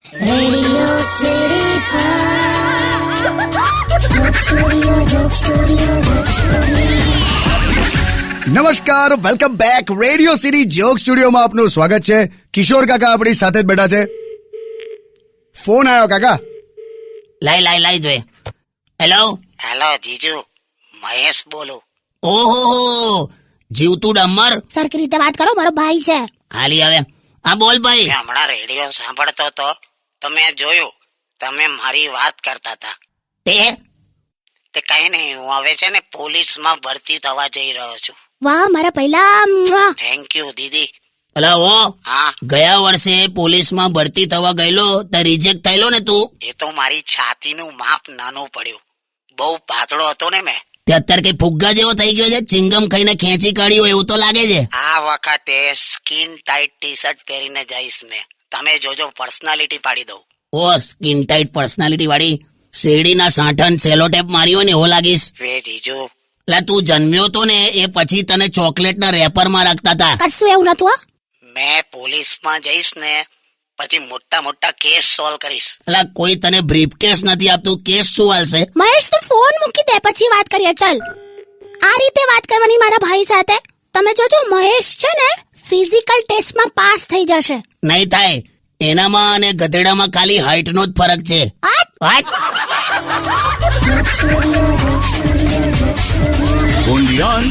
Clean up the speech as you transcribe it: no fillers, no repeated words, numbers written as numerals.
Radio city નમસ્કાર, welcome back. Radio city joke સ્ટુડિયોમાં આપનું સ્વાગત છે. કિશોર કાકા આપણી સાથે જ બેઠા છે. ફોન આવ્યો કાકા. લાઈ જોઈ. હેલો જીજુ, મહેશ બોલું. ઓહો જીવતું ડમર. સરખી રીતે વાત કરો, મારો ભાઈ છે. હાલી આવે. હા બોલ ભાઈ. મેં હમણાં રેડિયો સાંભળતો હતો તો મેં જોયું તમે મારી વાત કરતા હતા. તે કઈ નહીં, હું હવે છે ને પોલીસમાં ભરતી થવા જઈ રહ્યો છું. વાહ મારા પહેલા. થેન્ક યુ દીદી. અલા ઓ હા, ગયા વર્ષે પોલીસમાં ભરતી થવા ગયેલો તો રિજેક્ટ થયેલો ને તું. એ તો મારી છાતીનું માપ નાનું પડ્યું. બહુ પાતળો હતો ને મેં. તે અત્યારે કઈ ફુગ્ગા જેવો થઈ ગયો છે, ચિંગમ ખાઈને ખેંચી કાઢ્યો એવું તો લાગે છે. આ વખતે સ્કિન ટાઈટ ટી શર્ટ પહેરીને જઈશ મેં. તમે જોજો, પર્સનાલિટી પાડી દઉં. ઓ સ્કિન ટાઈટ પર્સનાલિટી વાળી શેરડીના સાંઠન સેલો ટેપ માર્યો ને એવો લાગીશ. વે જીજુ, એટલે તું જન્મ્યો તો ને એ પછી તને ચોકલેટના રેપરમાં રાખતા હતા. કશું એવું નતું. મેં પોલીસમાં જઈશ ને પછી મોટા મોટા કેસ સોલ્વ કરીશ. એટલે કોઈ તને બ્રીફ કેસ નથી આપતું, કેસ શું હાલશે? મહેશ તું ફોન મૂકી દે, પછી વાત કરીએ. ચાલ, આ રીતે વાત કરવાની મારા ભાઈ સાથે. તમે જોજો, મહેશ છે ને ફિઝિકલ ટેસ્ટમાં પાસ થઈ જશે. નહીં થાય. એનામાં અને ગધેડામાં ખાલી હાઈટનો જ ફરક છે. આ Only on